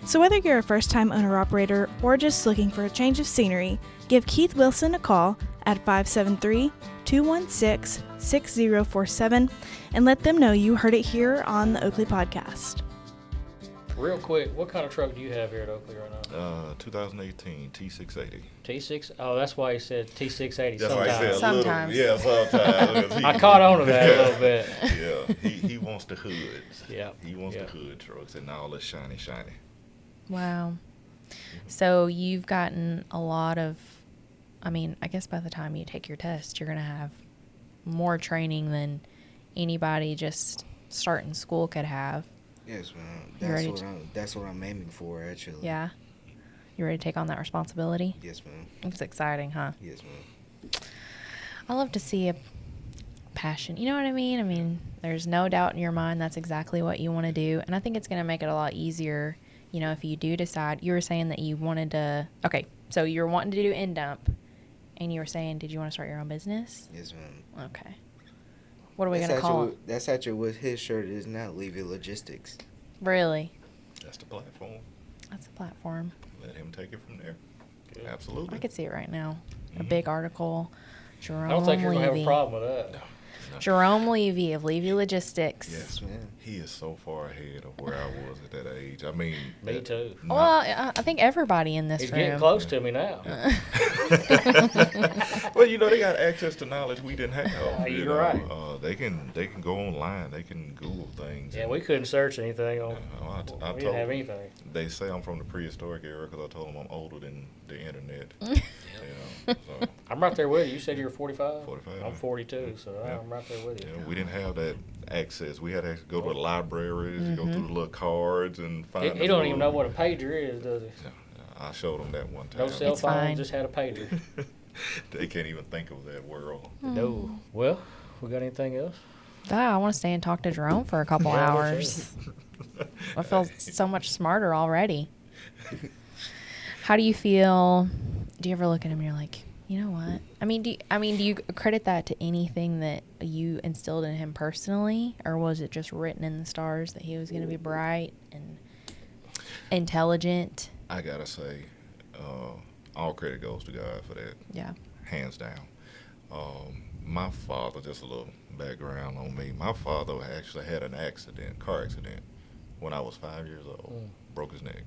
So whether you're a first-time owner-operator or just looking for a change of scenery, give Keith Wilson a call at 573-216-6047 and let them know you heard it here on the Oakley Podcast. Real quick, what kind of truck do you have here at Oakley right now? 2018 T680. T6? Oh, that's why he said T680 That's why I said sometimes. a little. Sometimes. Yeah, sometimes. I caught on to that a little bit. Yeah, he wants the hoods. Yeah. He wants Yeah. the hood trucks and all the shiny. Wow. So you've gotten a lot of, I guess by the time you take your test, you're going to have more training than anybody just starting school could have. Yes, man. You ready That's what I'm aiming for, actually. Yeah. You ready to take on that responsibility? Yes, man. It's exciting, huh? Yes, man. I love to see a passion. You know what I mean? There's no doubt in your mind that's exactly what you want to do. And I think it's going to make it a lot easier, if you do decide. You were saying that you wanted to, okay, so you're wanting to do end dump. And you were saying, did you want to start your own business? Yes, man. Okay. What are we going to call it? That's actually what his shirt is now, Levy Logistics. Really? That's the platform. That's a platform. Let him take it from there. Good. Absolutely. I could see it right now. A big article. Jerome I don't think you're going to have a Levy. problem with that. No. Jerome Levy of Levy Logistics. Yes, man. He is so far ahead of where I was at that age. I mean, Me too. Well, I think everybody in this He's room. getting close to me now. Well, they got access to knowledge we didn't have. You're right. They can go online. They can Google things. Yeah, we couldn't search anything on. I We didn't have anything. They say I'm from the prehistoric era because I told them I'm older than the internet. So I'm right there with you. You said you were 45? 45. I'm 42, so Yeah. I'm right there with you. we didn't have that access. We had to go to the libraries, go through the little cards, and find. He don't even know what a pager is, does he? Yeah, I showed them that one time. No cell It's phone, fine. just had a pager. They can't even think of that world. No. Well, we got anything else? I want to stay and talk to Jerome for a couple Yeah, me too. hours. I feel so much smarter already. How do you feel? Do you ever look at him and you're like, you know what? Do you credit that to anything that you instilled in him personally, or was it just written in the stars that he was going to be bright and intelligent? I gotta say, all credit goes to God for that. Yeah. Hands down. My father, just a little background on me. My father actually had an car accident when I was 5 years old. Broke his neck.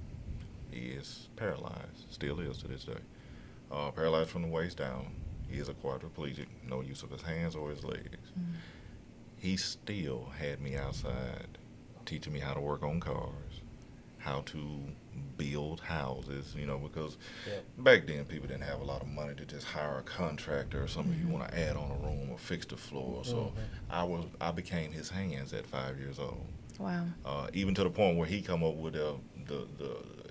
He is paralyzed, still is to this day. Paralyzed from the waist down. He is a quadriplegic, no use of his hands or his legs. He still had me outside teaching me how to work on cars, how to build houses, because back then people didn't have a lot of money to just hire a contractor or something if you want to add on a room or fix the floor. So I became his hands at 5 years old. Wow. Even to the point where he come up with the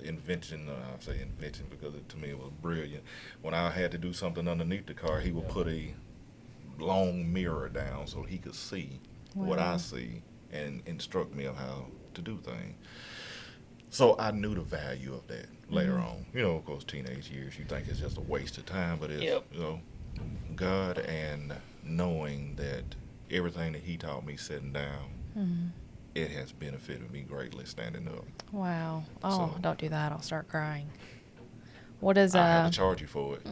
invention, I say invention because to me it was brilliant. When I had to do something underneath the car, he would put a long mirror down so he could see what I see and instruct me on how to do things. So I knew the value of that later on. Of course, teenage years, you think it's just a waste of time, but it's, God and knowing that everything that he taught me sitting down, it has benefited me greatly standing up. Wow. Oh, so, don't do that. I'll start crying. What is I have to charge you for it.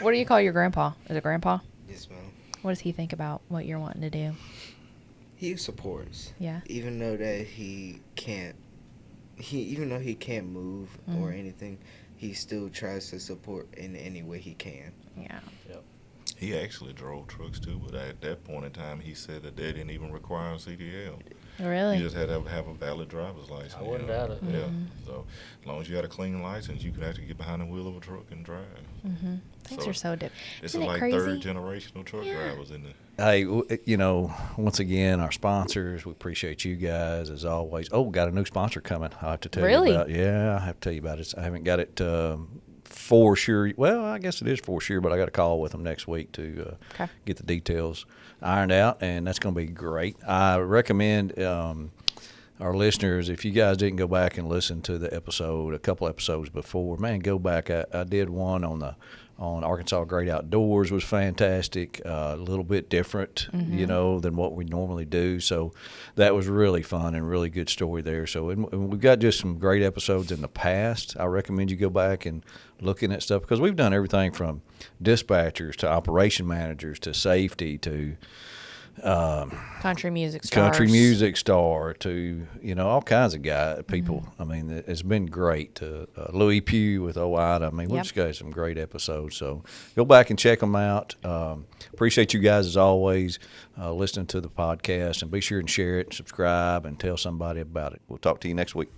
What do you call your grandpa? Is it grandpa? Yes, ma'am. What does he think about what you're wanting to do? He supports. Yeah. Even though that he can't move or anything, he still tries to support in any way he can. Yeah. Yep. He actually drove trucks too, but at that point in time, he said that they didn't even require a CDL. Really? You just had to have a valid driver's license. I wouldn't doubt it. Yeah. So as long as you had a clean license, you could actually get behind the wheel of a truck and drive. Things are so different. It's Isn't it like crazy? third generational truck drivers in the. Hey, once again, our sponsors, we appreciate you guys as always. Oh, got a new sponsor coming. I have to tell you about. Yeah, I have to tell you about it. I haven't got it for sure. Well, I guess it is for sure, but I got a call with them next week to get the details ironed out, and that's going to be great. I recommend our listeners, if you guys didn't go back and listen to the episode, a couple episodes before, man, go back. I did one on Arkansas Great Outdoors, was fantastic, a little bit different, than what we normally do. So that was really fun and really good story there. So and we've got just some great episodes in the past. I recommend you go back and looking at stuff because we've done everything from dispatchers to operation managers to safety to country music star to all kinds of people. I mean, it's been great. Louis Pugh with OIDA. I mean, we've just got some great episodes. So go back and check them out. Appreciate you guys as always listening to the podcast, and be sure and share it, and subscribe, and tell somebody about it. We'll talk to you next week.